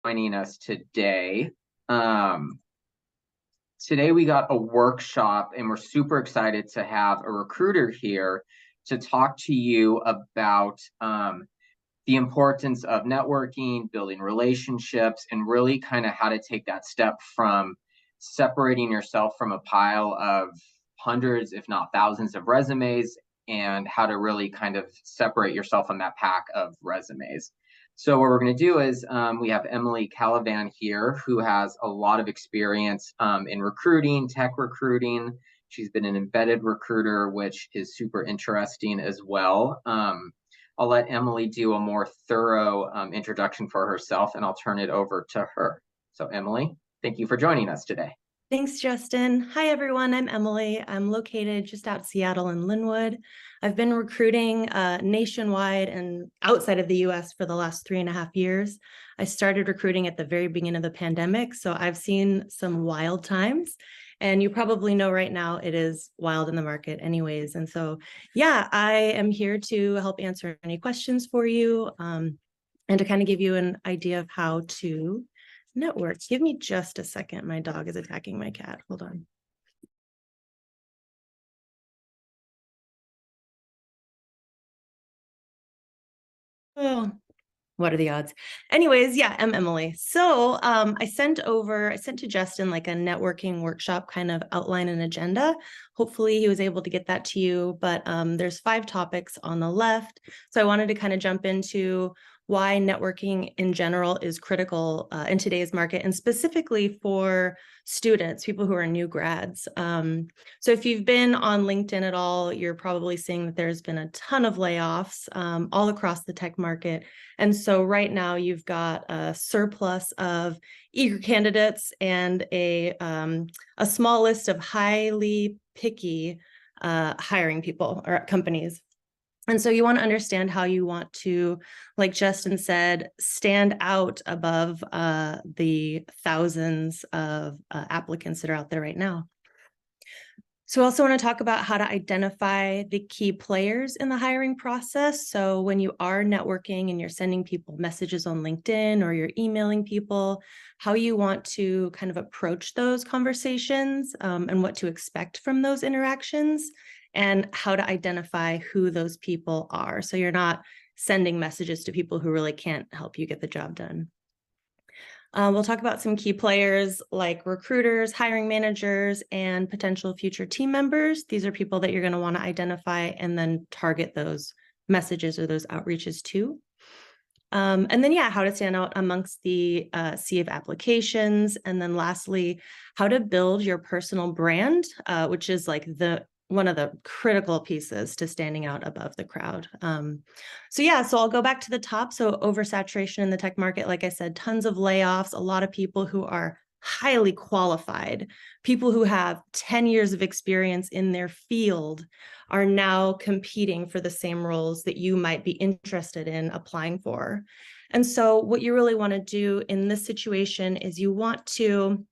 joining us today. Today we got a workshop and we're super excited to have a recruiter here to talk to you about the importance of networking, building relationships, and really kind of how to take that step from separating yourself from a pile of hundreds, if not thousands of resumes, and how to really kind of separate yourself from that pack of resumes. So what we're going to do is we have Emily Calavan here, who has a lot of experience in recruiting, tech recruiting. She's been an embedded recruiter, which is super interesting as well. I'll let Emily do a more thorough introduction for herself, and I'll turn it over to her. So Emily, thank you for joining us today. Thanks, Justin. Hi, everyone. I'm Emily. I'm located just out of Seattle in Lynnwood. I've been recruiting nationwide and outside of the US for the last 3.5 years. I started recruiting at the very beginning of the pandemic, so I've seen some wild times. And you probably know right now it is wild in the market anyways. And so, yeah, I am here to help answer any questions for you and to kind of give you an idea of how to network. Give me just a second. My dog is attacking my cat. Hold on. Oh, what are the odds? Anyways, yeah, I'm Emily. So I sent to Justin like a networking workshop kind of outline and agenda. Hopefully he was able to get that to you, but there's 5 topics on the left. So I wanted to kind of jump into why networking in general is critical in today's market, and specifically for students, people who are new grads. So if you've been on LinkedIn at all, you're probably seeing that there's been a ton of layoffs all across the tech market. And so right now you've got a surplus of eager candidates and a small list of highly picky hiring people or companies. And so you want to understand how you want to, like Justin said, stand out above the thousands of applicants that are out there right now. So I also want to talk about how to identify the key players in the hiring process. So when you are networking and you're sending people messages on LinkedIn or you're emailing people, how you want to kind of approach those conversations and what to expect from those interactions, and how to identify who those people are. So you're not sending messages to people who really can't help you get the job done. We'll talk about some key players like recruiters, hiring managers, and potential future team members. These are people that you're going to want to identify and then target those messages or those outreaches to. And then, yeah, how to stand out amongst the sea of applications. And then lastly, how to build your personal brand, which is like one of the critical pieces to standing out above the crowd. So I'll go back to the top. So oversaturation in the tech market, like I said, tons of layoffs, a lot of people who are highly qualified, people who have 10 years of experience in their field are now competing for the same roles that you might be interested in applying for. And so what you really want to do in this situation is you want to,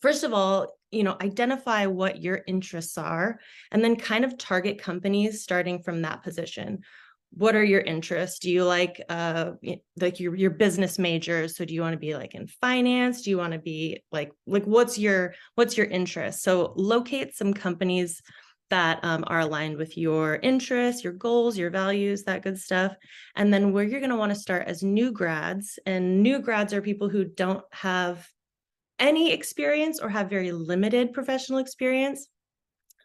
first of all, identify what your interests are, and then kind of target companies starting from that position. What are your interests? Do you like your business majors? So do you want to be like in finance? Do you want to be like what's your interest? So locate some companies that are aligned with your interests, your goals, your values, that good stuff. And then where you're going to want to start as new grads, and new grads are people who don't have any experience or have very limited professional experience.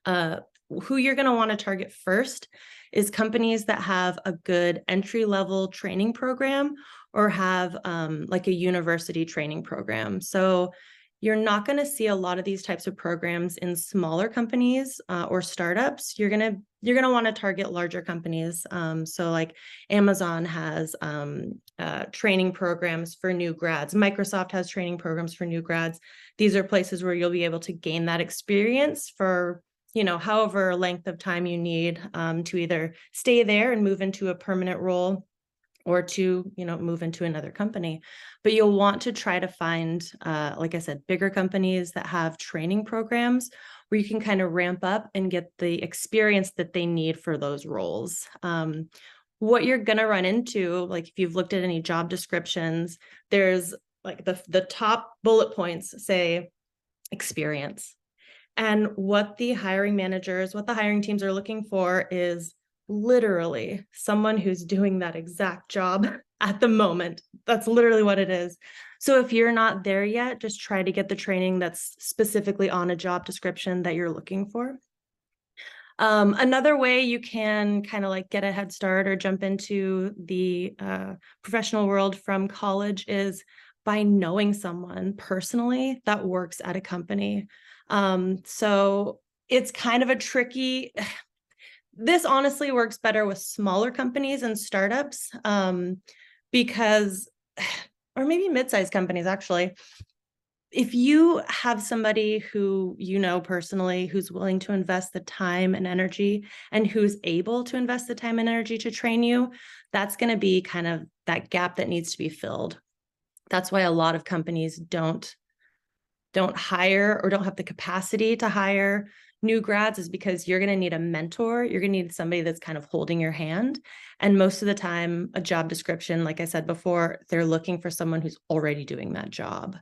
Who you're going to want to target first is companies that have a good entry-level training program or have like a university training program. So you're not going to see a lot of these types of programs in smaller companies or startups. You're going to want to target larger companies. So like Amazon has training programs for new grads. Microsoft has training programs for new grads. These are places where you'll be able to gain that experience for however length of time you need to either stay there and move into a permanent role or to, move into another company. But you'll want to try to find, like I said, bigger companies that have training programs where you can kind of ramp up and get the experience that they need for those roles. What you're going to run into, like if you've looked at any job descriptions, there's like the top bullet points say experience. And what the hiring managers, what the hiring teams are looking for is literally someone who's doing that exact job at the moment. That's literally what it is. So if you're not there yet, just try to get the training that's specifically on a job description that you're looking for. Another way you can kind of like get a head start or jump into the professional world from college is by knowing someone personally that works at a company. So it's kind of a tricky, this honestly works better with smaller companies and startups, because, or maybe mid-sized companies actually. If you have somebody who you know personally who's willing to invest the time and energy and who's able to invest the time and energy to train you, that's going to be kind of that gap that needs to be filled. That's why a lot of companies don't hire or don't have the capacity to hire new grads, is because you're going to need a mentor. You're going to need somebody that's kind of holding your hand. And most of the time, a job description, like I said before, they're looking for someone who's already doing that job.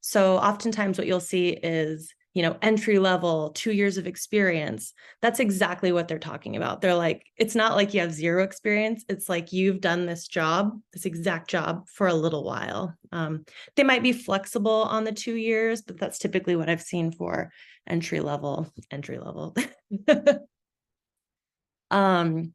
So oftentimes what you'll see is, entry level, 2 years of experience. That's exactly what they're talking about. They're like, it's not like you have zero experience. It's like you've done this job, this exact job for a little while. They might be flexible on the 2 years, but that's typically what I've seen for entry level. Something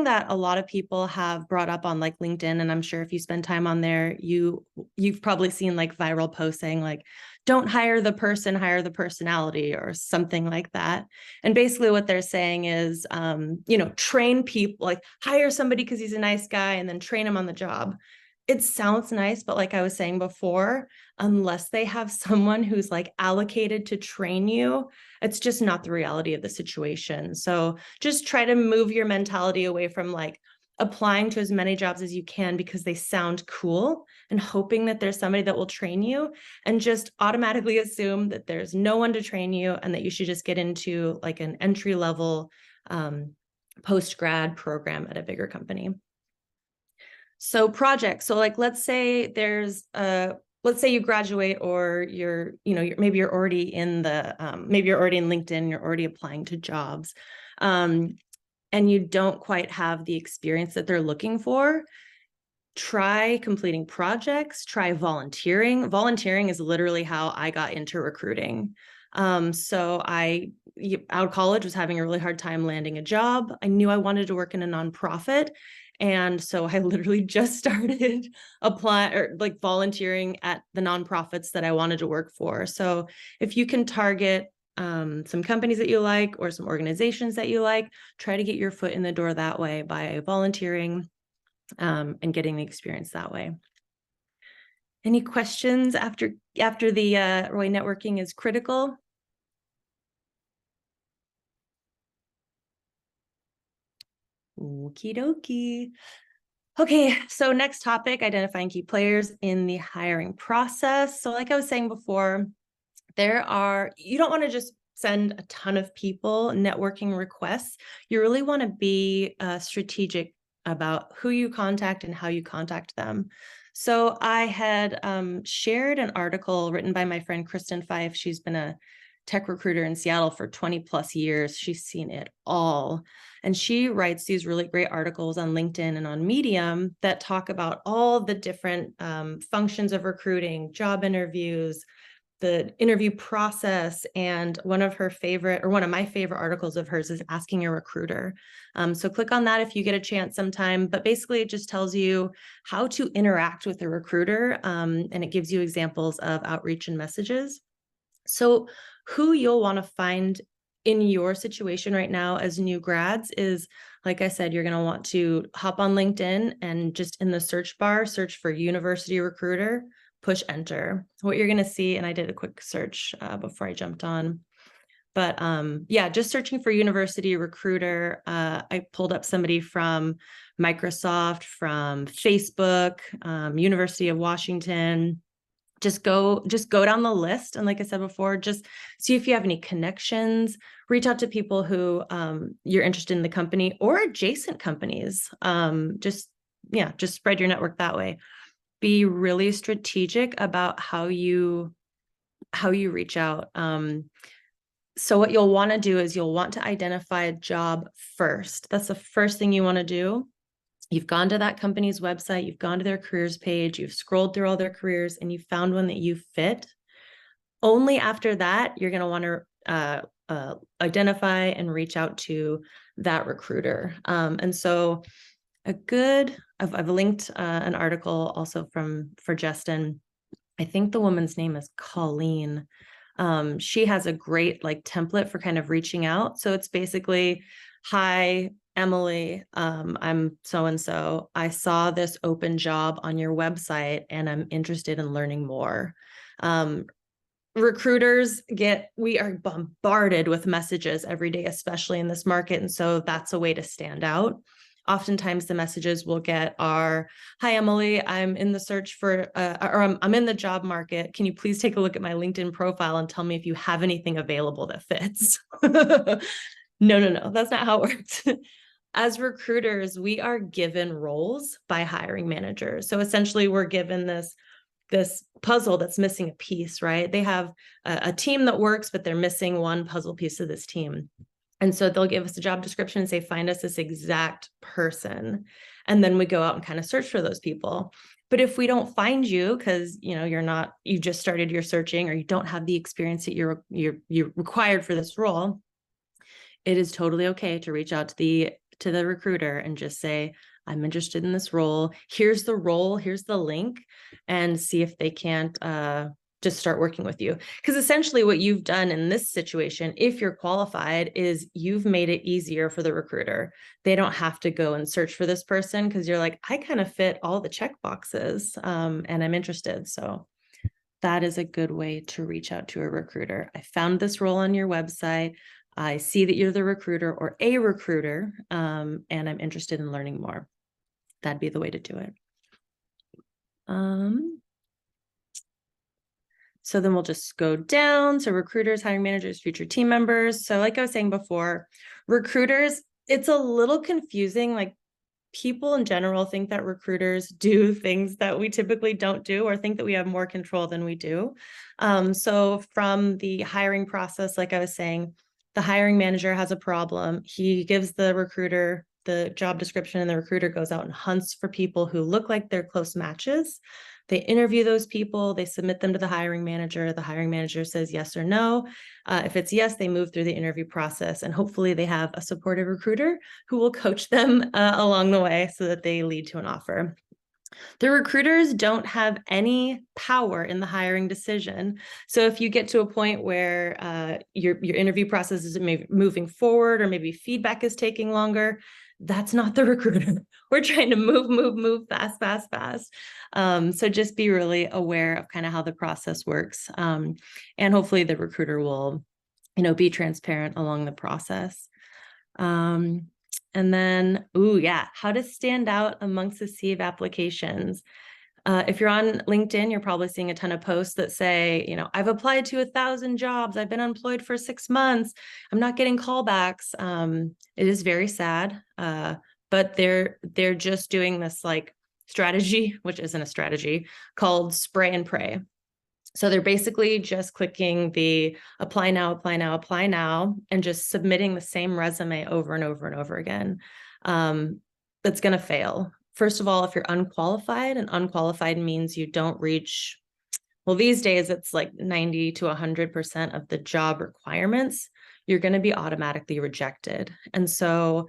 that a lot of people have brought up on like LinkedIn, and I'm sure if you spend time on there, you've probably seen like viral posts saying like, don't hire the person, hire the personality, or something like that. And basically what they're saying is, train people, like hire somebody because he's a nice guy and then train him on the job. It sounds nice, but like I was saying before, unless they have someone who's like allocated to train you, it's just not the reality of the situation. So just try to move your mentality away from like applying to as many jobs as you can because they sound cool and hoping that there's somebody that will train you, and just automatically assume that there's no one to train you and that you should just get into like an entry level post-grad program at a bigger company. So projects. So like, let's say you graduate, or maybe you're already in LinkedIn, you're already applying to jobs, and you don't quite have the experience that they're looking for. Try completing projects, try volunteering. Volunteering is literally how I got into recruiting. So I, out of college, was having a really hard time landing a job. I knew I wanted to work in a nonprofit. And so I literally just started volunteering at the nonprofits that I wanted to work for. So if you can target some companies that you like or some organizations that you like, try to get your foot in the door that way by volunteering and getting the experience that way. Any questions after the Roy networking is critical? Okie dokie. Okay, so next topic, identifying key players in the hiring process. So like I was saying before, you don't want to just send a ton of people networking requests. You really want to be strategic about who you contact and how you contact them. So I had shared an article written by my friend Kristen Fife. She's been a tech recruiter in Seattle for 20 plus years. She's seen it all. And she writes these really great articles on LinkedIn and on Medium that talk about all the different functions of recruiting, job interviews, the interview process. And one of my favorite articles of hers is Asking a Recruiter. So click on that if you get a chance sometime. But basically, it just tells you how to interact with a recruiter, and it gives you examples of outreach and messages. So who you'll want to find in your situation right now as new grads is, like I said, you're going to want to hop on LinkedIn and just in the search bar, search for university recruiter, push enter. What you're going to see, and I did a quick search before I jumped on, but just searching for university recruiter. I pulled up somebody from Microsoft, from Facebook, University of Washington. Just go down the list. And like I said before, just see if you have any connections, reach out to people who you're interested in the company or adjacent companies. Just spread your network that way. be really strategic about how you reach out. So what you'll want to do is you'll want to identify a job first. That's the first thing you want to do. You've gone to that company's website, you've gone to their careers page, you've scrolled through all their careers, and you found one that you fit. Only after that, you're going to want to identify and reach out to that recruiter. And so I've linked an article also for Justin. I think the woman's name is Colleen. She has a great like template for kind of reaching out. So it's basically, hi, Emily, I'm so-and-so. I saw this open job on your website and I'm interested in learning more. Recruiters we are bombarded with messages every day, especially in this market. And so that's a way to stand out. Oftentimes the messages we'll get are, hi, Emily, I'm in the search for, or I'm in the job market. Can you please take a look at my LinkedIn profile and tell me if you have anything available that fits? No, that's not how it works. As recruiters, we are given roles by hiring managers. So essentially we're given this puzzle that's missing a piece, right? They have a team that works, but they're missing one puzzle piece of this team. And so they'll give us a job description and say, find us this exact person. And then we go out and kind of search for those people. But if we don't find you because you just started your searching or you don't have the experience that you're required for this role, it is totally okay to reach out to the recruiter and just say, I'm interested in this role. Here's the role, here's the link, and see if they can't just start working with you. Because essentially what you've done in this situation, if you're qualified, is you've made it easier for the recruiter. They don't have to go and search for this person because you're like, I kind of fit all the check boxes and I'm interested. So that is a good way to reach out to a recruiter. I found this role on your website. I see that you're the recruiter or a recruiter, and I'm interested in learning more. That'd be the way to do it. So then we'll just go down. So recruiters, hiring managers, future team members. So like I was saying before, recruiters, it's a little confusing. Like people in general think that recruiters do things that we typically don't do or think that we have more control than we do. So from the hiring process, like I was saying, the hiring manager has a problem. He gives the recruiter the job description and the recruiter goes out and hunts for people who look like they're close matches. They interview those people, they submit them to the hiring manager. The hiring manager says yes or no. If it's yes, they move through the interview process and hopefully they have a supportive recruiter who will coach them along the way so that they lead to an offer. The recruiters don't have any power in the hiring decision. So if you get to a point where your interview process is moving forward or maybe feedback is taking longer, that's not the recruiter. We're trying to move fast. So just be really aware of kind of how the process works. And hopefully the recruiter will, be transparent along the process. And then, how to stand out amongst a sea of applications. If you're on LinkedIn, you're probably seeing a ton of posts that say, I've applied to 1,000 jobs. I've been unemployed for 6 months. I'm not getting callbacks. It is very sad, but they're just doing this like strategy, which isn't a strategy, called spray and pray. So they're basically just clicking the apply now, and just submitting the same resume over and over and over again. That's going to fail. First of all, if you're unqualified, and unqualified means you don't reach, well, these days it's like 90 to 100% of the job requirements, you're going to be automatically rejected. And so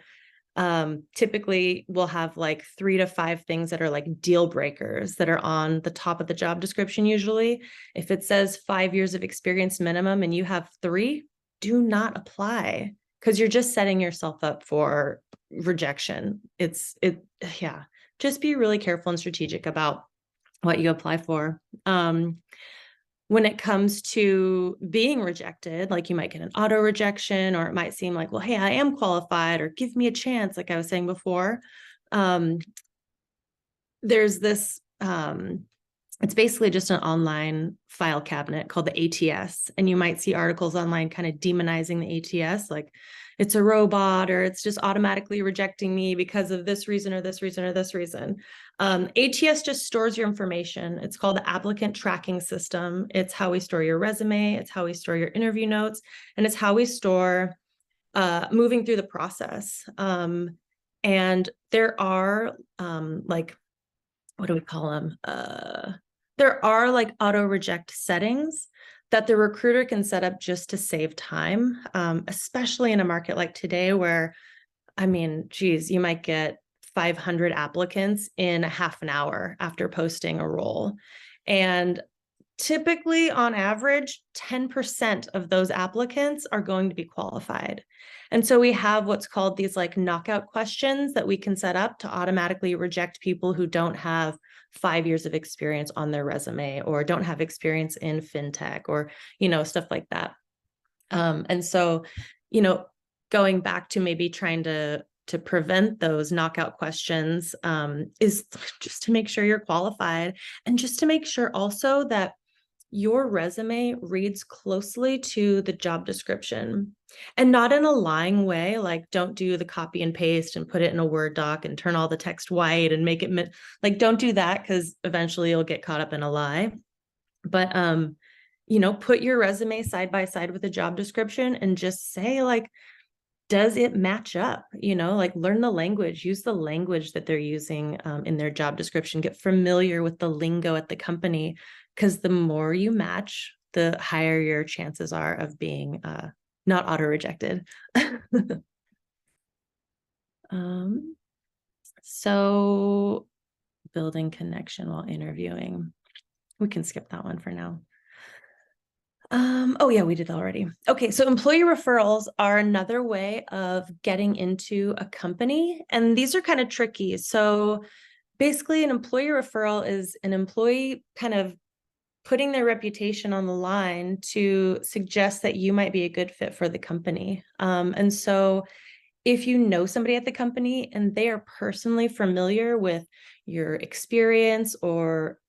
typically we'll have like 3 to 5 things that are like deal breakers that are on the top of the job description. Usually if it says 5 years of experience minimum and you have 3, do not apply because you're just setting yourself up for rejection. Just be really careful and strategic about what you apply for. When it comes to being rejected, like you might get an auto rejection, or it might seem like, well, hey, I am qualified, or give me a chance, like I was saying before. There's this, it's basically just an online file cabinet called the ATS. And you might see articles online kind of demonizing the ATS, like it's a robot, or it's just automatically rejecting me because of this reason or this reason or this reason. ATS just stores your information. It's called the applicant tracking system. It's how we store your resume. It's how we store your interview notes. And it's how we store moving through the process. And there are like, what do we call them? There are like auto reject settings that the recruiter can set up just to save time, especially in a market like today where, I mean, geez, you might get 500 applicants in a half an hour after posting a role. And typically, on average, 10% of those applicants are going to be qualified. And so we have what's called these like knockout questions that we can set up to automatically reject people who don't have 5 years of experience on their resume or don't have experience in fintech or, stuff like that. And so, going back to maybe trying to prevent those knockout questions is just to make sure you're qualified, and just to make sure also that your resume reads closely to the job description, and not in a lying way. Like, don't do the copy and paste and put it in a Word doc and turn all the text white and make it like, don't do that, because eventually you'll get caught up in a lie. But put your resume side by side with the job description and just say, like, does it match up? Like, learn the language, use the language that they're using in their job description, get familiar with the lingo at the company, because the more you match, the higher your chances are of being not auto-rejected. So building connection while interviewing. We can skip that one for now. Oh yeah, we did already. Okay, so employee referrals are another way of getting into a company, and these are kind of tricky. So basically, an employee referral is an employee kind of putting their reputation on the line to suggest that you might be a good fit for the company. And so if you know somebody at the company and they are personally familiar with your experience, or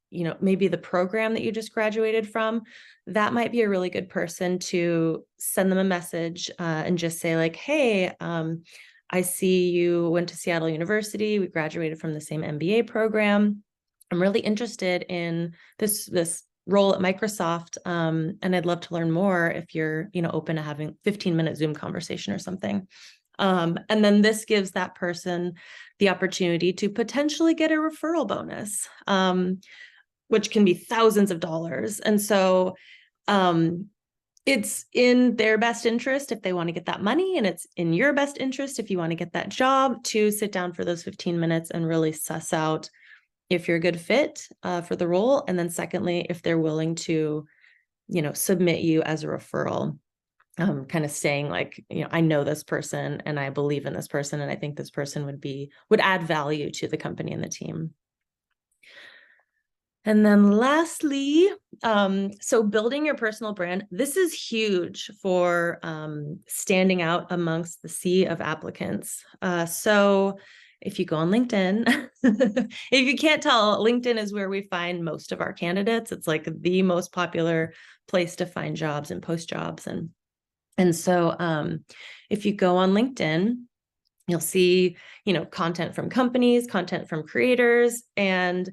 maybe the program that you just graduated from, that might be a really good person to send them a message and just say, like, hey, I see you went to Seattle University. We graduated from the same MBA program. I'm really interested in this role at Microsoft, and I'd love to learn more if you're open to having 15-minute Zoom conversation or something. And then this gives that person the opportunity to potentially get a referral bonus, which can be thousands of dollars. And so it's in their best interest if they want to get that money, and it's in your best interest if you want to get that job, to sit down for those 15 minutes and really suss out if you're a good fit for the role. And then secondly, if they're willing to, submit you as a referral. Kind of saying, like, I know this person and I believe in this person, and I think this person would add value to the company and the team. And then lastly, so building your personal brand. This is huge for standing out amongst the sea of applicants. So if you go on LinkedIn, if you can't tell, LinkedIn is where we find most of our candidates. It's like the most popular place to find jobs and post jobs. And so if you go on LinkedIn, you'll see, content from companies, content from creators. And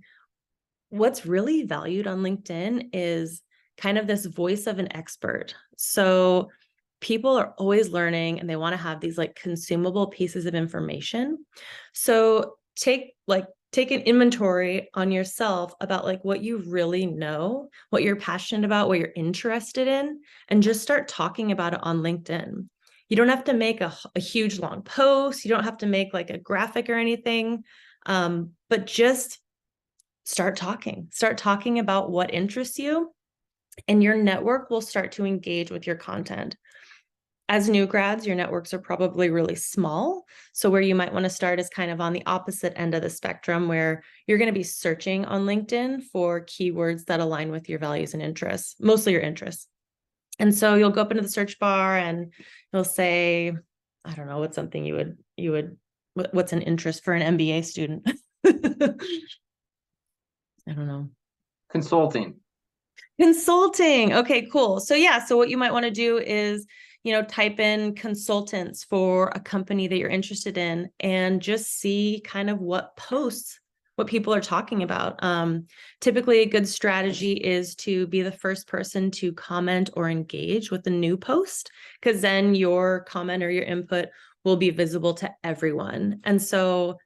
what's really valued on LinkedIn is kind of this voice of an expert. So people are always learning and they want to have these like consumable pieces of information. So take an inventory on yourself about like what you really know, what you're passionate about, what you're interested in, and just start talking about it on LinkedIn. You don't have to make a huge long post. You don't have to make like a graphic or anything, but just start talking about what interests you, and your network will start to engage with your content. As new grads, your networks are probably really small. So where you might want to start is kind of on the opposite end of the spectrum, where you're going to be searching on LinkedIn for keywords that align with your values and interests, mostly your interests. And so you'll go up into the search bar and you'll say, I don't know, what's something what's an interest for an MBA student? I don't know. Consulting. Okay, cool. So yeah, so what you might want to do is, type in consultants for a company that you're interested in and just see kind of what people are talking about. Typically, a good strategy is to be the first person to comment or engage with a new post, because then your comment or your input will be visible to everyone. And so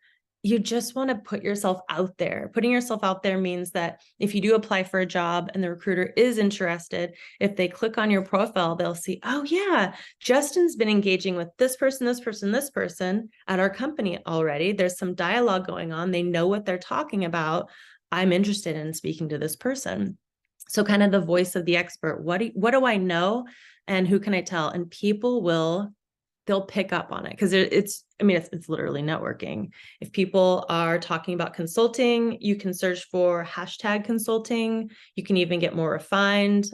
you just want to put yourself out there. Putting yourself out there means that if you do apply for a job and the recruiter is interested, if they click on your profile, they'll see, oh yeah, Justin's been engaging with this person, this person, this person at our company already. There's some dialogue going on. They know what they're talking about. I'm interested in speaking to this person. So kind of the voice of the expert. What do I know and who can I tell? And they'll pick up on it, because it's literally networking. If people are talking about consulting, you can search for hashtag consulting. You can even get more refined,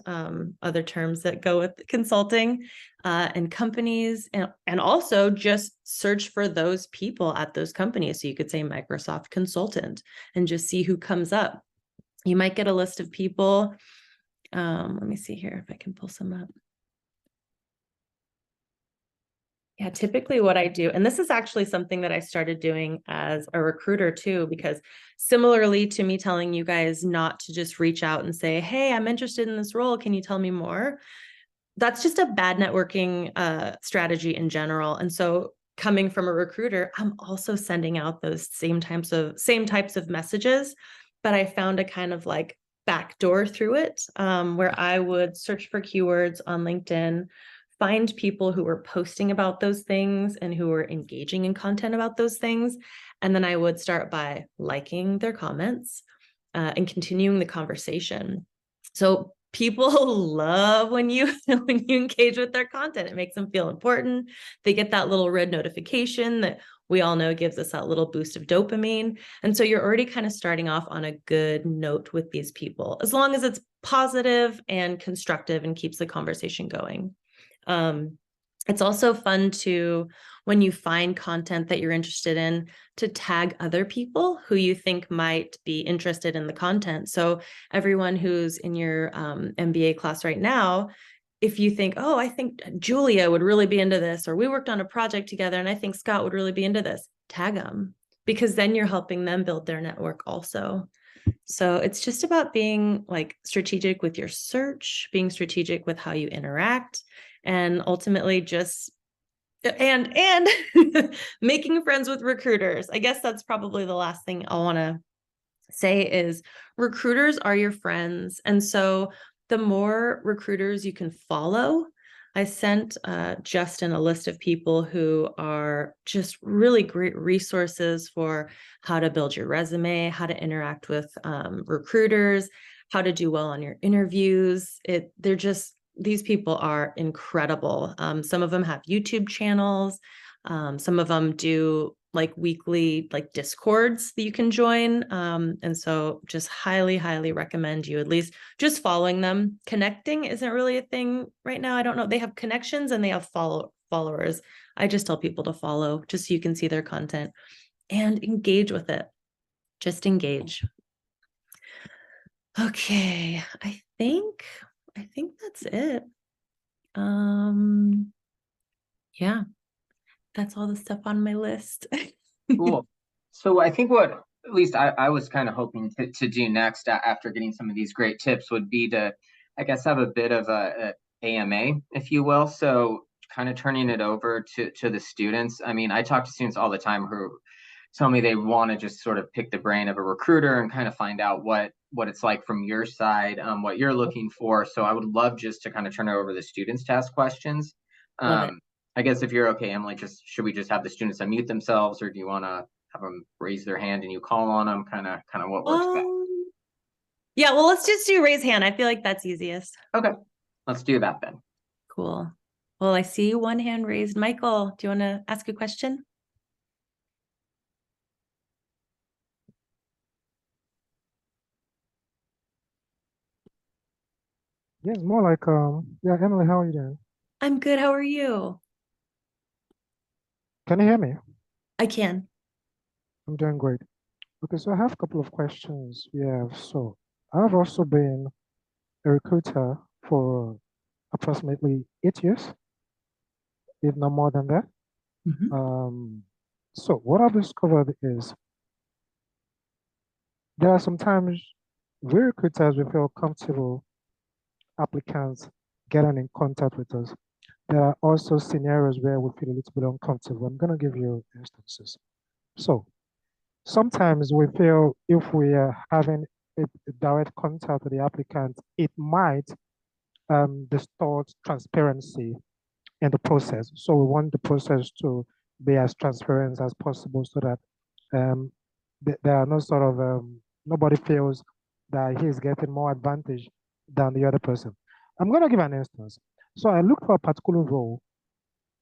other terms that go with consulting, and companies, and also just search for those people at those companies. So you could say Microsoft consultant and just see who comes up. You might get a list of people. Let me see here if I can pull some up. Yeah, typically what I do, and this is actually something that I started doing as a recruiter too, because similarly to me telling you guys not to just reach out and say, hey, I'm interested in this role, can you tell me more? That's just a bad networking strategy in general. And so coming from a recruiter, I'm also sending out those same types of messages, but I found a kind of like backdoor through it, where I would search for keywords on LinkedIn, find people who were posting about those things and who were engaging in content about those things. And then I would start by liking their comments and continuing the conversation. So people love when you engage with their content. It makes them feel important. They get that little red notification that we all know gives us that little boost of dopamine. And so you're already kind of starting off on a good note with these people, as long as it's positive and constructive and keeps the conversation going. It's also fun to, when you find content that you're interested in, to tag other people who you think might be interested in the content. So everyone who's in your MBA class right now, if you think, oh, I think Julia would really be into this, or we worked on a project together and I think Scott would really be into this, tag them, because then you're helping them build their network also. So it's just about being like strategic with your search, being strategic with how you interact, and ultimately just and making friends with recruiters. I guess that's probably the last thing I want to say is recruiters are your friends. And so the more recruiters you can follow, I sent Justin a list of people who are just really great resources for how to build your resume, how to interact with recruiters, how to do well on your interviews. These people are incredible. Some of them have YouTube channels. Some of them do like weekly like discords that you can join. And so just highly, highly recommend you at least just following them. Connecting isn't really a thing right now. I don't know. They have connections and they have followers. I just tell people to follow just so you can see their content and engage with it. Just engage. Okay. I think that's it. Yeah, that's all the stuff on my list. Cool. So I think what at least I was kind of hoping to do next after getting some of these great tips would be to, I guess, have a bit of a AMA, if you will. So kind of turning it over to the students. I mean, I talk to students all the time who tell me they want to just sort of pick the brain of a recruiter and kind of find out what it's like from your side, what you're looking for. So I would love just to kind of turn it over to the students to ask questions. Love it. I guess if you're okay, Emily, should we just have the students unmute themselves, or do you want to have them raise their hand and you call on them? Kind of what works best. Yeah, well, let's just do raise hand. I feel like that's easiest. Okay, let's do that then. Cool. Well, I see one hand raised. Michael, do you want to ask a question? Yes, more like yeah, Emily, how are you doing? I'm good. How are you? Can you hear me? I can. I'm doing great. Okay, so I have a couple of questions. Yeah, so I've also been a recruiter for approximately 8 years. if not more than that. So what I've discovered is there are sometimes we recruiters we feel comfortable applicants getting in contact with us. There are also scenarios where we feel a little bit uncomfortable. I'm going to give you instances. So sometimes we feel if we are having a direct contact with the applicant, it might distort transparency in the process. So we want the process to be as transparent as possible so that there are no sort of, nobody feels that he is getting more advantage than the other person. I'm going to give an instance. So I looked for a particular role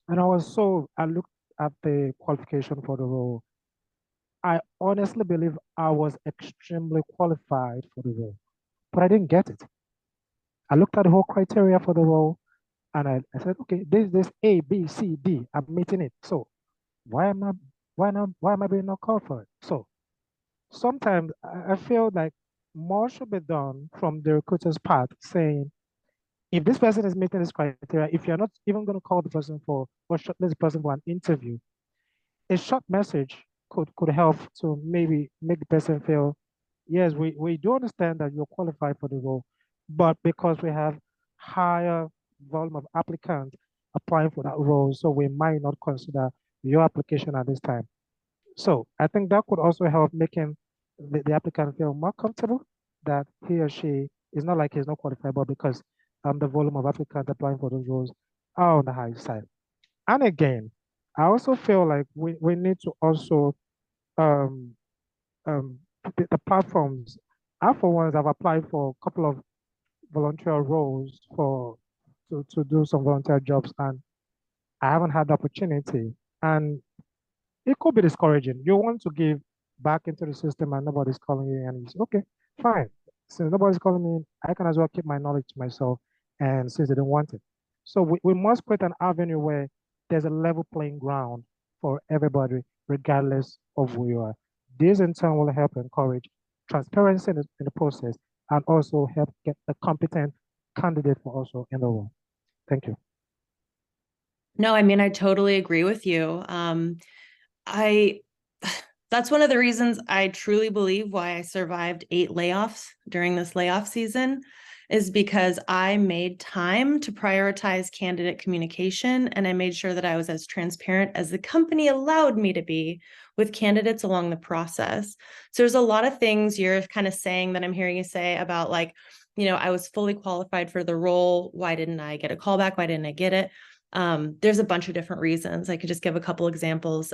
and I looked at the qualification for the role. I honestly believe I was extremely qualified for the role, but I didn't get it. I looked at the whole criteria for the role and I said, okay, this A, B, C, D, I'm meeting it. So why am I being not called for it? So sometimes I feel like more should be done from the recruiter's part saying, if this person is meeting this criteria, if you're not even going to call the person for or shortlist the person for an interview, a short message could help to maybe make the person feel, yes, we do understand that you're qualified for the role, but because we have higher volume of applicants applying for that role, so we might not consider your application at this time. So I think that could also help making the applicant feel more comfortable that he or she is not like he's not qualified, but because the volume of applicants applying for those roles are on the high side. And again, I also feel like we need to also um, the platforms. I for one have applied for a couple of volunteer roles to do some volunteer jobs, and I haven't had the opportunity. And it could be discouraging. You want to give back into the system and nobody's calling you, and you say, okay, fine. Since nobody's calling me, I can as well keep my knowledge to myself, and since they don't want it. So we must create an avenue where there's a level playing ground for everybody, regardless of who you are. This in turn will help encourage transparency in the process and also help get a competent candidate for also in the role. Thank you. No, I mean, I totally agree with you. That's one of the reasons I truly believe why I survived 8 layoffs during this layoff season is because I made time to prioritize candidate communication, and I made sure that I was as transparent as the company allowed me to be with candidates along the process. So there's a lot of things you're kind of saying that I'm hearing you say about like, I was fully qualified for the role. Why didn't I get a call back? Why didn't I get it? There's a bunch of different reasons. I could just give a couple examples.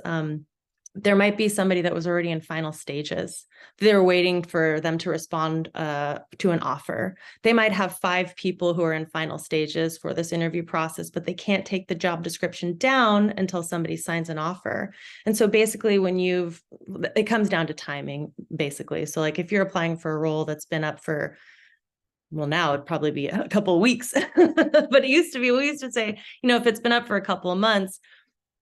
There might be somebody that was already in final stages. They're waiting for them to respond to an offer. They might have 5 people who are in final stages for this interview process, but they can't take the job description down until somebody signs an offer. And so basically it comes down to timing, basically. So like if you're applying for a role that's been up for, well, now it'd probably be a couple of weeks, but we used to say, if it's been up for a couple of months,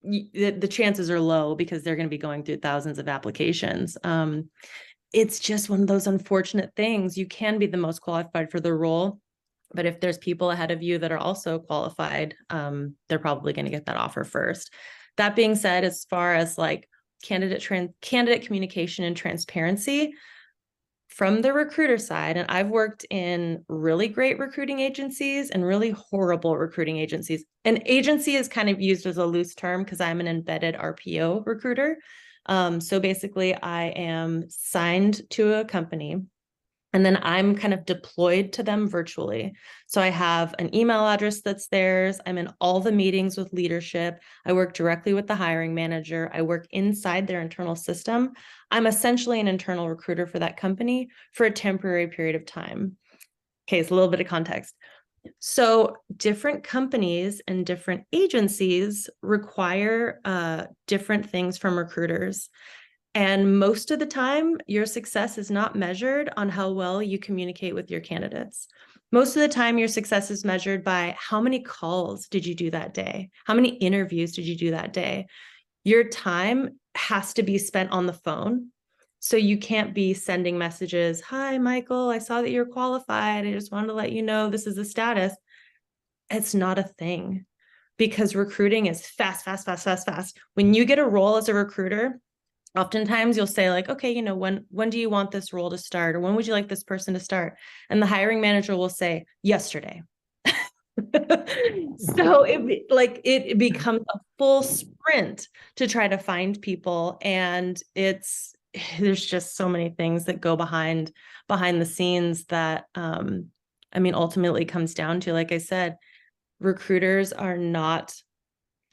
the chances are low because they're going to be going through thousands of applications. It's just one of those unfortunate things. You can be the most qualified for the role, but if there's people ahead of you that are also qualified, they're probably going to get that offer first. That being said, as far as like candidate communication and transparency, from the recruiter side, and I've worked in really great recruiting agencies and really horrible recruiting agencies. An agency is kind of used as a loose term because I'm an embedded RPO recruiter. So basically I am signed to a company and then I'm kind of deployed to them virtually. So I have an email address that's theirs. I'm in all the meetings with leadership. I work directly with the hiring manager. I work inside their internal system. I'm essentially an internal recruiter for that company for a temporary period of time. Okay, it's a little bit of context. So different companies and different agencies require different things from recruiters. And most of the time, your success is not measured on how well you communicate with your candidates. Most of the time, your success is measured by how many calls did you do that day? How many interviews did you do that day? Your time has to be spent on the phone. So you can't be sending messages, hi, Michael, I saw that you're qualified. I just wanted to let you know this is the status. It's not a thing. because recruiting is fast, fast, fast, fast, fast. When you get a role as a recruiter, oftentimes you'll say like, okay, you know, when do you want this role to start? Or when would you like this person to start? And the hiring manager will say, yesterday. So it becomes a full sprint to try to find people. And there's just so many things that go behind the scenes that, I mean, ultimately comes down to, like I said, recruiters are not,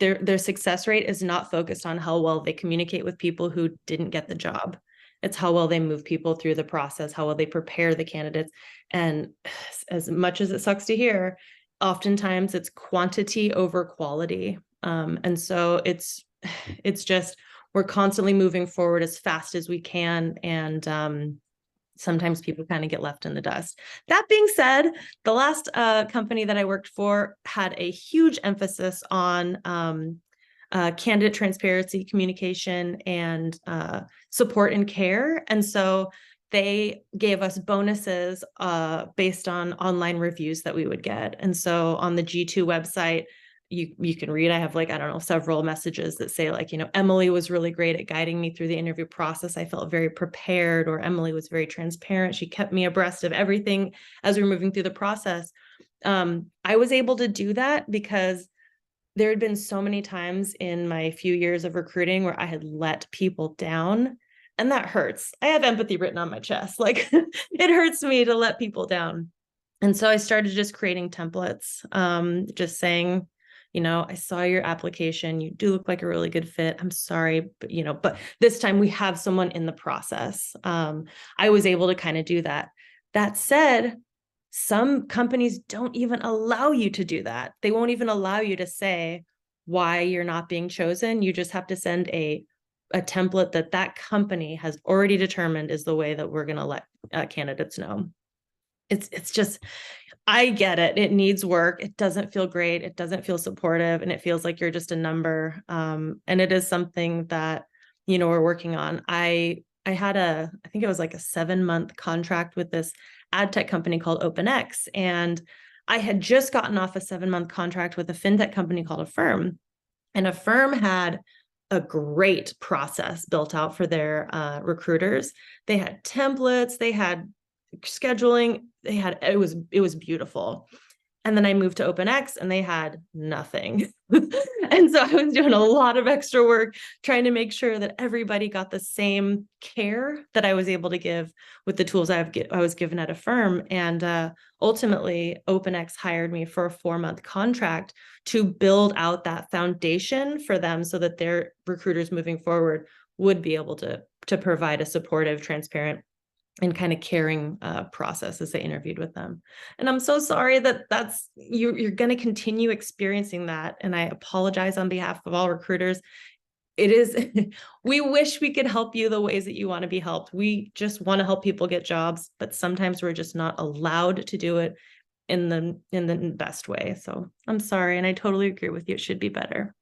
their success rate is not focused on how well they communicate with people who didn't get the job. It's how well they move people through the process, how well they prepare the candidates. And as much as it sucks to hear, oftentimes it's quantity over quality. And so it's just, we're constantly moving forward as fast as we can. And sometimes people kind of get left in the dust. That being said, the last company that I worked for had a huge emphasis on candidate transparency, communication, and support and care. And so they gave us bonuses based on online reviews that we would get. And so on the G2 website, you can read, I have like, I don't know, several messages that say like, you know, Emily was really great at guiding me through the interview process. I felt very prepared, or Emily was very transparent. She kept me abreast of everything as we were moving through the process. I was able to do that because there had been so many times in my few years of recruiting where I had let people down, and that hurts. I have empathy written on my chest. Like it hurts me to let people down. And so I started just creating templates, just saying, you know, I saw your application. You do look like a really good fit. I'm sorry, but, you know, but this time we have someone in the process. I was able to kind of do that. That said, some companies don't even allow you to do that. They won't even allow you to say why you're not being chosen. You just have to send a template that company has already determined is the way that we're going to let candidates know. It's just, I get it. It needs work. It doesn't feel great. It doesn't feel supportive, and it feels like you're just a number. And it is something that, you know, we're working on. I had I think it was like a 7-month contract with this ad tech company called OpenX. And I had just gotten off a 7-month contract with a fintech company called Affirm. And Affirm had a great process built out for their recruiters. They had templates, they had scheduling, it was beautiful. And then I moved to OpenX and they had nothing. And so I was doing a lot of extra work trying to make sure that everybody got the same care that I was able to give with the tools I was given at Affirm. And ultimately, OpenX hired me for a 4-month contract to build out that foundation for them so that their recruiters moving forward would be able to provide a supportive, transparent, and kind of caring process as they interviewed with them. And I'm so sorry that's you're going to continue experiencing that. And I apologize on behalf of all recruiters. It is, we wish we could help you the ways that you want to be helped. We just want to help people get jobs, but sometimes we're just not allowed to do it in the best way. So I'm sorry. And I totally agree with you. It should be better.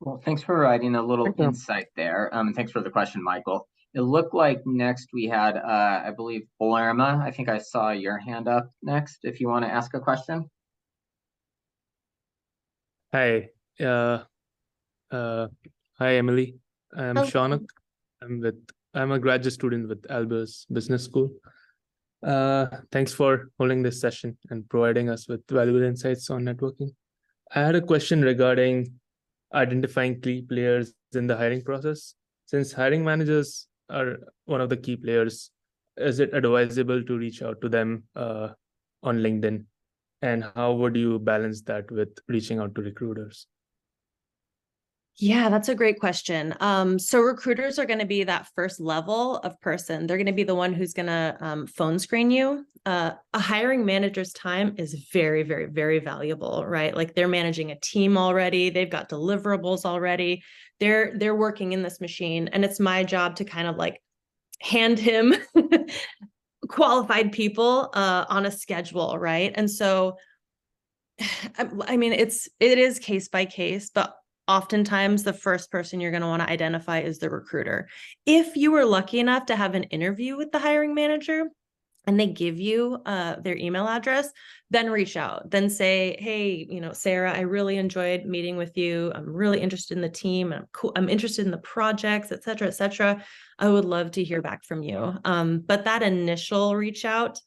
Well, thanks for providing a little Thank you. insight there. And thanks for the question, Michael. It looked like next we had, I believe, Olerma. I think I saw your hand up next, if you want to ask a question. Hi, hi Emily. I'm Hello. Shaunak. I'm a graduate student with Albers Business School. Thanks for holding this session and providing us with valuable insights on networking. I had a question regarding identifying key players in the hiring process. Since hiring managers are one of the key players, is it advisable to reach out to them on LinkedIn? And how would you balance that with reaching out to recruiters? Yeah, that's a great question. So recruiters are going to be that first level of person. They're going to be the one who's going to phone screen you. A hiring manager's time is very, very, very valuable, right? Like they're managing a team already. They've got deliverables already. They're working in this machine, and it's my job to kind of like hand him qualified people on a schedule, right? And so, I mean, it is case by case, but oftentimes the first person you're going to want to identify is the recruiter. If you were lucky enough to have an interview with the hiring manager, and they give you their email address, then reach out. Then say, hey, Sarah, I really enjoyed meeting with you. I'm really interested in the team. I'm interested in the projects, et cetera, et cetera. I would love to hear back from you. But that initial reach out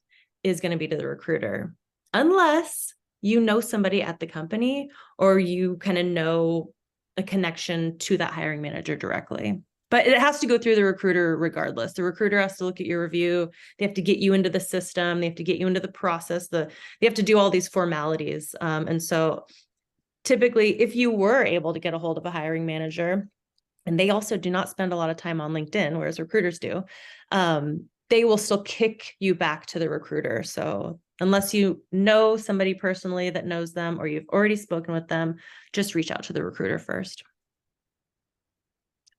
is going to be to the recruiter, unless you know somebody at the company or you kind of know a connection to that hiring manager directly. But it has to go through the recruiter regardless. The recruiter has to look at your review. They have to get you into the system. They have to get you into the process. They have to do all these formalities. And so typically, if you were able to get a hold of a hiring manager, and they also do not spend a lot of time on LinkedIn, whereas recruiters do, they will still kick you back to the recruiter. So unless you know somebody personally that knows them or you've already spoken with them, just reach out to the recruiter first.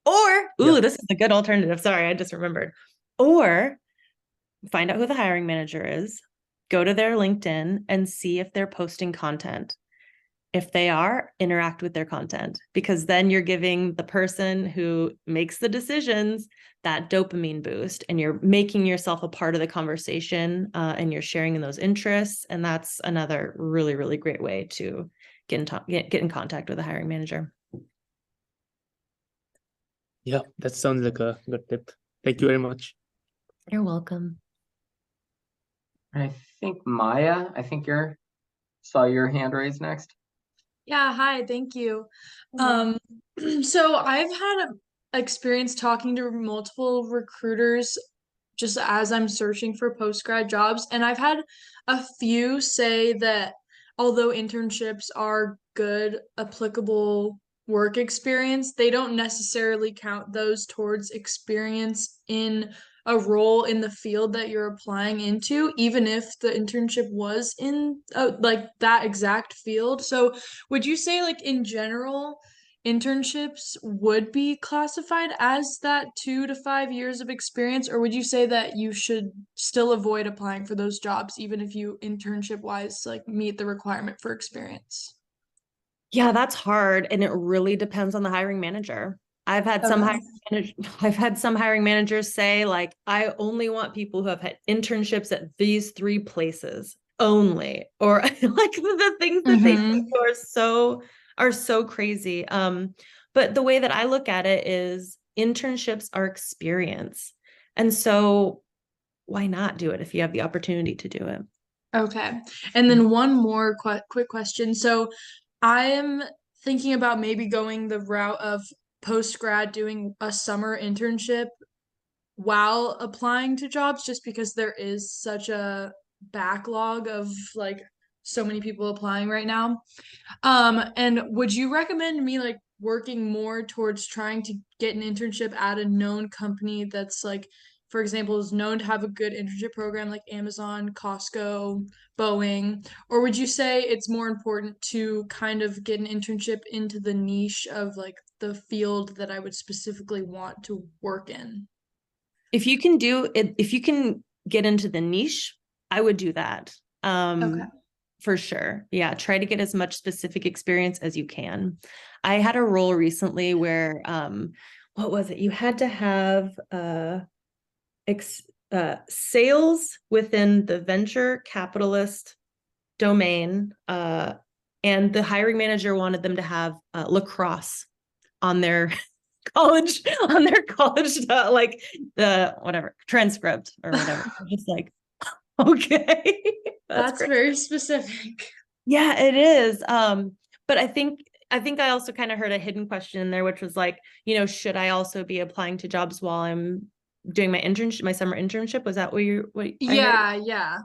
Or, this is a good alternative. Sorry, I just remembered. Or find out who the hiring manager is, go to their LinkedIn and see if they're posting content. If they are, interact with their content, because then you're giving the person who makes the decisions that dopamine boost, and you're making yourself a part of the conversation, and you're sharing in those interests. And that's another really, really great way to get in contact with a hiring manager. Yeah, that sounds like a good tip. Thank you very much. You're welcome. I think Maya, saw your hand raised next. Yeah, hi, thank you. So I've had experience talking to multiple recruiters just as I'm searching for post-grad jobs, and I've had a few say that although internships are good, applicable work experience, they don't necessarily count those towards experience in a role in the field that you're applying into, even if the internship was in like that exact field. So would you say, like, in general, internships would be classified as that 2 to 5 years of experience, or would you say that you should still avoid applying for those jobs even if you internship wise like meet the requirement for experience? Yeah, that's hard, and it really depends on the hiring manager. I've had some hiring managers say, like, I only want people who have had internships at these 3 places only, or like the things that they do are so crazy. But the way that I look at it is internships are experience. And so why not do it if you have the opportunity to do it? Okay. And then one more quick question. So I am thinking about maybe going the route of post-grad doing a summer internship while applying to jobs, just because there is such a backlog of like so many people applying right now. And would you recommend me like working more towards trying to get an internship at a known company that's like, for example, is known to have a good internship program like Amazon, Costco, Boeing? Or would you say it's more important to kind of get an internship into the niche of like the field that I would specifically want to work in? If you can do it, if you can get into the niche, I would do that. Okay. For sure. Yeah. Try to get as much specific experience as you can. I had a role recently where, what was it? You had to have, sales within the venture capitalist domain. And the hiring manager wanted them to have lacrosse on their college like the whatever transcript or whatever. Just like, okay. That's great. very specific. Yeah, it is. But I think I also kind of heard a hidden question in there, which was like, should I also be applying to jobs while I'm doing my internship, my summer internship? Was that what Yeah.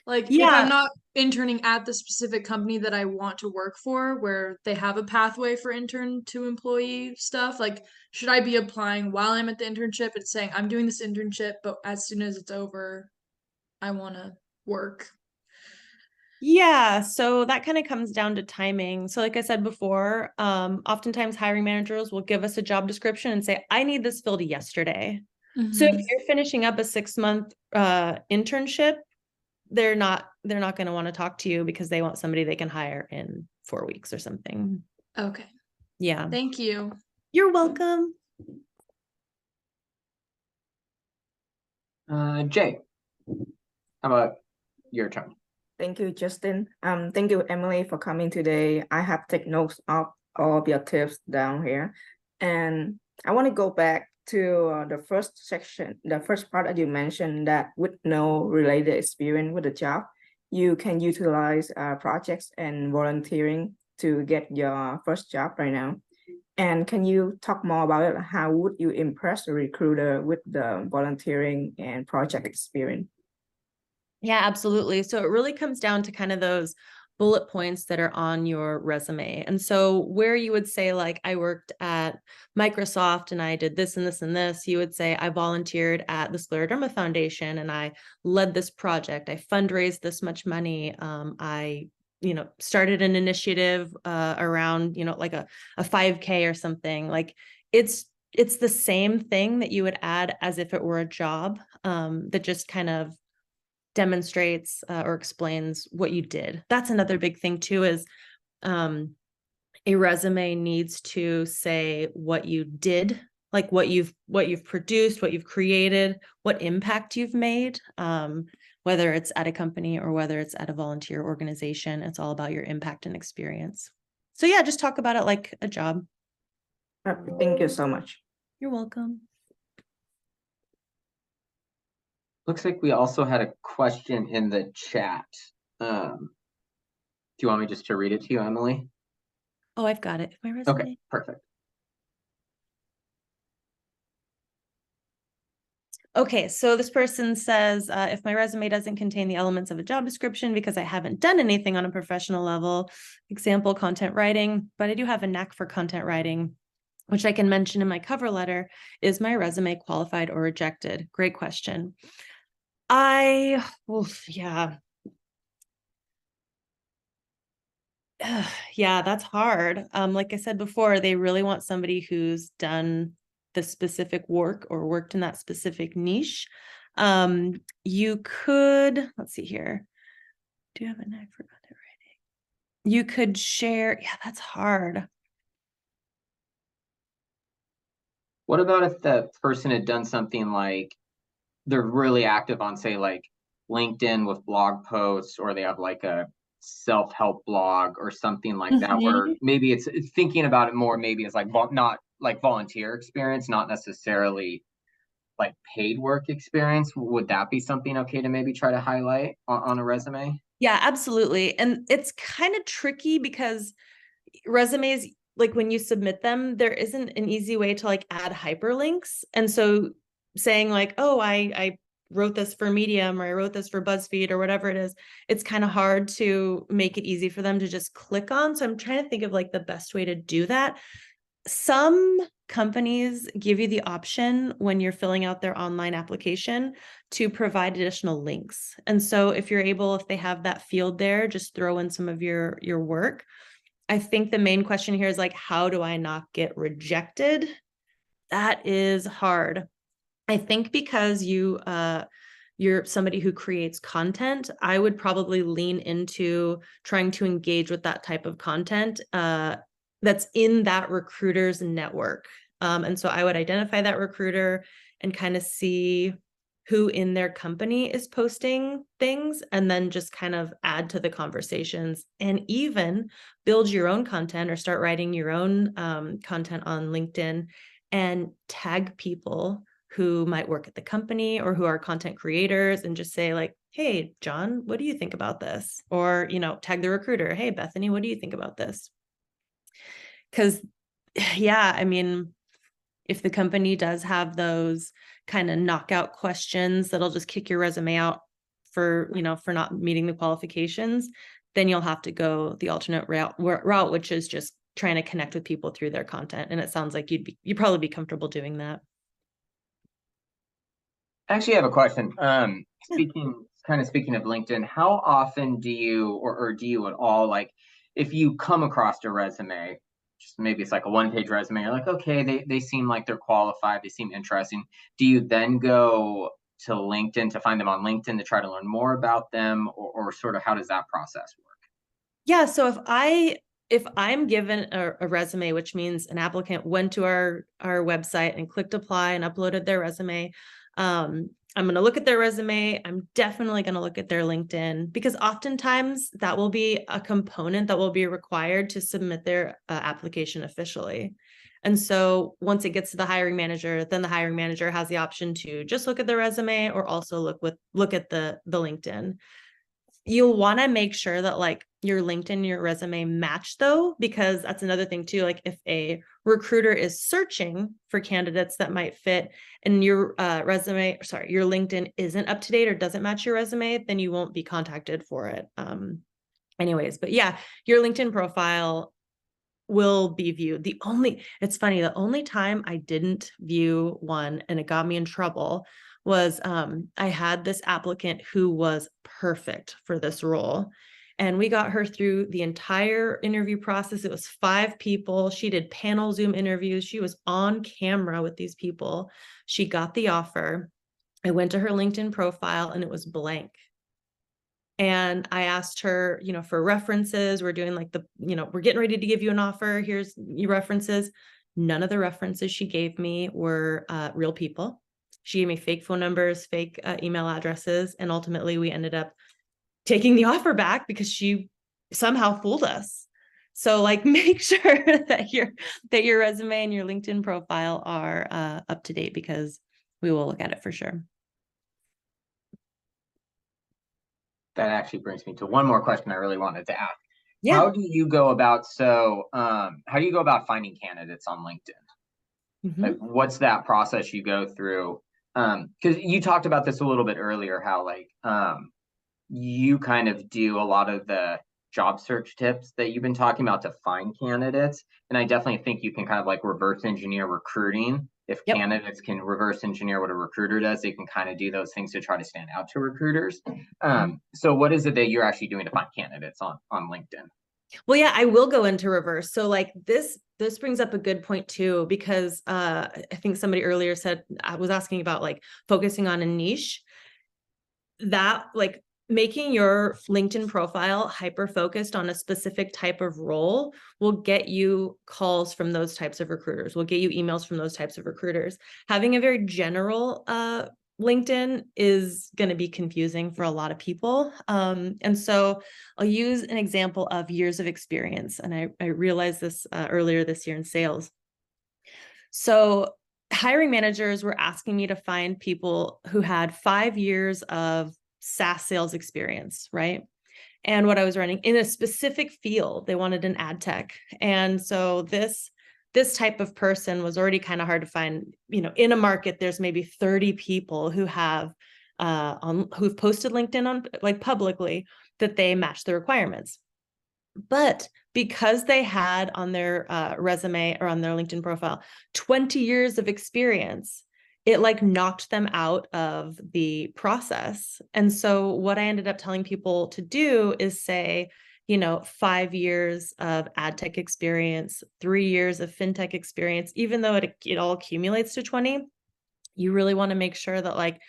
Like if I'm not interning at the specific company that I want to work for, where they have a pathway for intern to employee stuff, like should I be applying while I'm at the internship and saying I'm doing this internship, but as soon as it's over, I want to work? Yeah, so that kind of comes down to timing. So like I said before, oftentimes hiring managers will give us a job description and say, I need this filled yesterday. So if you're finishing up a 6-month internship, they're not going to want to talk to you because they want somebody they can hire in 4 weeks or something. Okay. Yeah. Thank you. You're welcome. Jay. How about your turn? Thank you, Justin. Thank you, Emily, for coming today. I have taken notes of all of your tips down here. And I want to go back to the first section, the first part that you mentioned, that with no related experience with the job, you can utilize projects and volunteering to get your first job right now. And can you talk more about it? How would you impress a recruiter with the volunteering and project experience? Yeah, absolutely. So it really comes down to kind of those bullet points that are on your resume. And so where you would say, like, I worked at Microsoft and I did this and this and this, you would say, I volunteered at the Scleroderma Foundation and I led this project. I fundraised this much money. I started an initiative around, like a 5K or something. Like it's the same thing that you would add as if it were a job, that just kind of demonstrates or explains what you did. That's another big thing too, is a resume needs to say what you did, like what you've produced, what you've created, what impact you've made, whether it's at a company or whether it's at a volunteer organization. It's all about your impact and experience. So yeah, just talk about it like a job. Thank you so much. You're welcome. Looks like we also had a question in the chat. Do you want me just to read it to you, Emily? Oh, I've got it. My resume. Okay, perfect. Okay, so this person says, if my resume doesn't contain the elements of a job description because I haven't done anything on a professional level, example, content writing, but I do have a knack for content writing, which I can mention in my cover letter, is my resume qualified or rejected? Great question. Yeah. Yeah, that's hard. Like I said before, they really want somebody who's done the specific work or worked in that specific niche. You could, let's see here. Do you have a knack for content writing? You could share. Yeah, that's hard. What about if the person had done something like they're really active on, say, like LinkedIn with blog posts, or they have like a self-help blog or something like that, where maybe it's thinking about it more, maybe it's like not like volunteer experience, not necessarily like paid work experience. Would that be something okay to maybe try to highlight on a resume? Yeah, absolutely. And it's kind of tricky because resumes, like when you submit them, there isn't an easy way to like add hyperlinks. And so saying like, oh, I wrote this for Medium, or I wrote this for BuzzFeed, or whatever it is, it's kind of hard to make it easy for them to just click on. So I'm trying to think of like the best way to do that. Some companies give you the option when you're filling out their online application to provide additional links. And so if you're able, if they have that field there, just throw in some of your work. I think the main question here is like, how do I not get rejected? That is hard. I think because you're somebody who creates content, I would probably lean into trying to engage with that type of content that's in that recruiter's network. And so I would identify that recruiter and kind of see who in their company is posting things, and then just kind of add to the conversations, and even build your own content or start writing your own content on LinkedIn and tag people who might work at the company or who are content creators, and just say like, hey, John, what do you think about this? Or, tag the recruiter. Hey, Bethany, what do you think about this? Because yeah, I mean, if the company does have those kind of knockout questions that'll just kick your resume out for not meeting the qualifications, then you'll have to go the alternate route, which is just trying to connect with people through their content. And it sounds like you'd probably be comfortable doing that. I actually have a question. Speaking of LinkedIn, how often do you, or do you at all, like if you come across a resume, just maybe it's like a one-page resume, you're like, okay, they seem like they're qualified, they seem interesting. Do you then go to LinkedIn to find them on LinkedIn to try to learn more about them, or sort of how does that process work? Yeah, so if I'm given a resume, which means an applicant went to our website and clicked apply and uploaded their resume, I I'm going to look at their resume. I'm definitely going to look at their LinkedIn, because oftentimes that will be a component that will be required to submit their application officially. And so once it gets to the hiring manager, then the hiring manager has the option to just look at the resume or also look at the LinkedIn. You'll want to make sure that like your LinkedIn and your resume match though, because that's another thing too. Like if a recruiter is searching for candidates that might fit and your your LinkedIn isn't up to date or doesn't match your resume, then you won't be contacted for it. Anyways, but yeah, your LinkedIn profile will be viewed. It's funny, the only time I didn't view one and it got me in trouble was I had this applicant who was perfect for this role. And we got her through the entire interview process. It was 5 people. She did panel Zoom interviews. She was on camera with these people. She got the offer. I went to her LinkedIn profile and it was blank. And I asked her, for references. We're doing like we're getting ready to give you an offer. Here's your references. None of the references she gave me were real people. She gave me fake phone numbers, fake email addresses. And ultimately we ended up taking the offer back because she somehow fooled us. So like make sure that your resume and your LinkedIn profile are up to date, because we will look at it for sure. That actually brings me to one more question I really wanted to ask. Yeah. How do you go about finding candidates on LinkedIn? Mhm. Like, what's that process you go through? Because you talked about this a little bit earlier, how like you kind of do a lot of the job search tips that you've been talking about to find candidates. And I definitely think you can kind of like reverse engineer recruiting. If Yep. candidates can reverse engineer what a recruiter does, they can kind of do those things to try to stand out to recruiters. So what is it that you're actually doing to find candidates on LinkedIn? Well, yeah, I will go into reverse. So like this brings up a good point too, because I think somebody earlier said, I was asking about like focusing on a niche. That like making your LinkedIn profile hyper focused on a specific type of role will get you calls from those types of recruiters, will get you emails from those types of recruiters. Having a very general LinkedIn is going to be confusing for a lot of people. And so I'll use an example of years of experience. And I realized this earlier this year in sales. So hiring managers were asking me to find people who had 5 years of SaaS sales experience, right? And what I was running in a specific field, they wanted an ad tech. And so this type of person was already kind of hard to find. In a market, there's maybe 30 people who have who've posted LinkedIn on like publicly that they match the requirements. But because they had on their resume or on their LinkedIn profile 20 years of experience, it like knocked them out of the process. And so what I ended up telling people to do is say, 5 years of ad tech experience, 3 years of fintech experience, even though it all accumulates to 20, you really want to make sure that like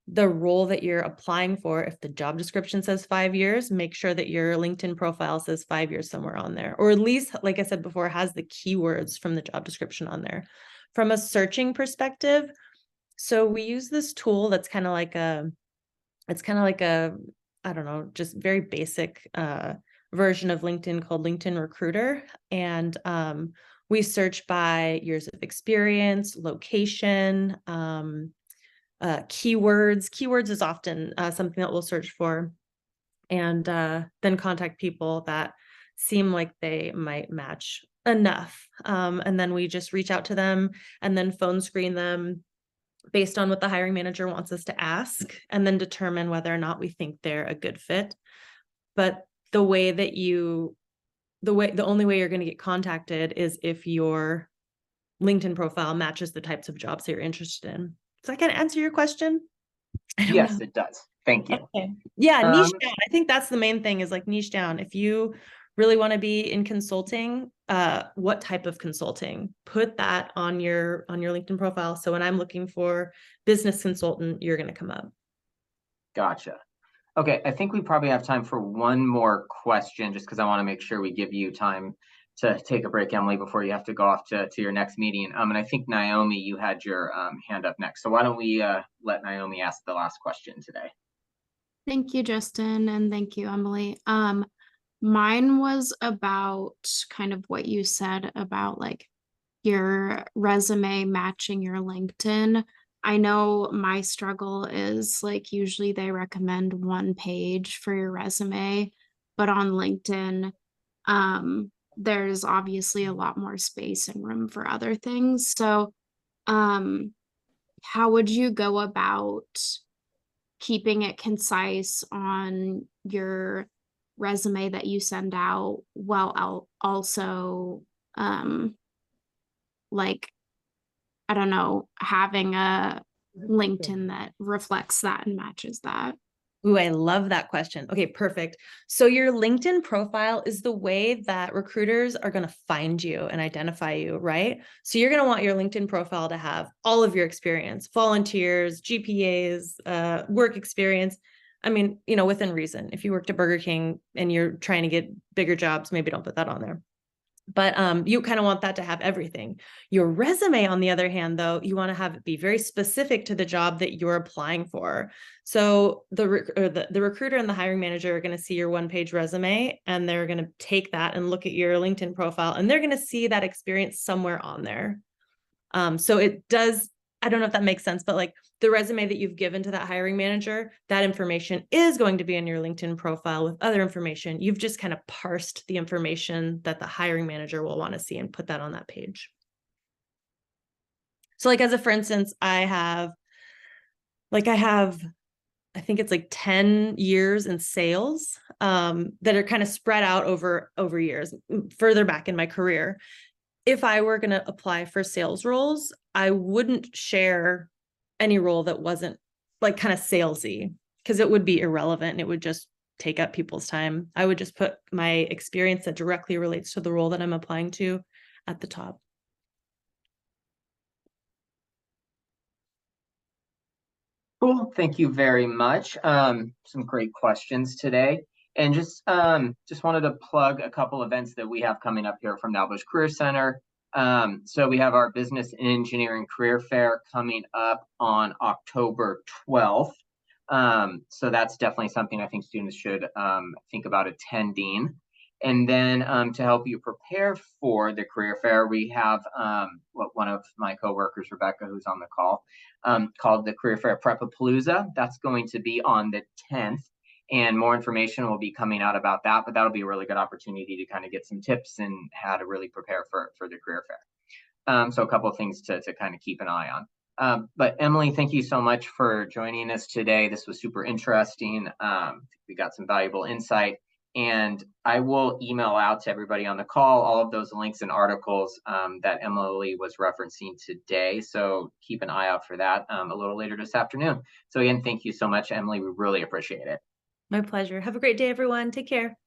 the role that you're applying for, if the job description says 5 years, make sure that your LinkedIn profile says 5 years somewhere on there, or at least, like I said before, has the keywords from the job description on there. From a searching perspective, so we use this tool that's kind of like a, I don't know, just very basic version of LinkedIn called LinkedIn Recruiter. And we search by years of experience, location, keywords. Keywords is often something that we'll search for, and then contact people that seem like they might match enough. And then we just reach out to them and then phone screen them based on what the hiring manager wants us to ask, and then determine whether or not we think they're a good fit. But the only way you're going to get contacted is if your LinkedIn profile matches the types of jobs that you're interested in. Does that kind of answer your question? Yes, it does. Thank you. Okay. Yeah, niche down. I think that's the main thing, is like niche down. If you really want to be in consulting, what type of consulting? Put that on your LinkedIn profile. So when I'm looking for business consultant, you're going to come up. Gotcha. Okay, I think we probably have time for one more question, just because I want to make sure we give you time take a break, Emily, before you have to go off to your next meeting. And I think Naomi, you had your hand up next. So why don't we let Naomi ask the last question today? Thank you, Justin, and thank you, Emily. Mine was about kind of what you said about like your resume matching your LinkedIn. I know my struggle is like usually they recommend one page for your resume, but on LinkedIn, there's obviously a lot more space and room for other things. So, how would you go about keeping it concise on your resume that you send out while also like I don't know, having a LinkedIn that reflects that and matches that? Ooh, I love that question. Okay, perfect. So your LinkedIn profile is the way that recruiters are going to find you and identify you, right? So you're going to want your LinkedIn profile to have all of your experience, volunteers, GPAs, work experience. I mean, within reason. If you worked at Burger King and you're trying to get bigger jobs, maybe don't put that on there. But you kind of want that to have everything. Your resume, on the other hand, though, you want to have it be very specific to the job that you're applying for. So the recruiter and the hiring manager are going to see your one-page resume, and they're going to take that and look at your LinkedIn profile, and they're going to see that experience somewhere on there. So it does, I don't know if that makes sense, but like the resume that you've given to that hiring manager, that information is going to be in your LinkedIn profile with other information. You've just kind of parsed the information that the hiring manager will want to see and put that on that page. So like for instance, I think it's like 10 years in sales that are kind of spread out over years further back in my career. If I were going to apply for sales roles, I wouldn't share any role that wasn't like kind of salesy, because it would be irrelevant and it would just take up people's time. I would just put my experience that directly relates to the role that I'm applying to at the top. Cool. Thank you very much. Some great questions today. And just wanted to plug a couple events that we have coming up here from NowBush Career Center. So we have our Business and Engineering Career Fair coming up on October 12th. So that's definitely something I think students should think about attending. And then to help you prepare for the career fair, we have one of my coworkers, Rebecca, who's on the call, called the Career Fair Prepapalooza. That's going to be on the 10th. And more information will be coming out about that, but that'll be a really good opportunity to kind of get some tips and how to really prepare for the career fair. So a couple of things to kind of keep an eye on. But Emily, thank you so much for joining us today. This was super interesting. We got some valuable insight, and I will email out to everybody on the call all of those links and articles that Emily was referencing today. So keep an eye out for that a little later this afternoon. So again, thank you so much, Emily. We really appreciate it. My pleasure. Have a great day, everyone. Take care.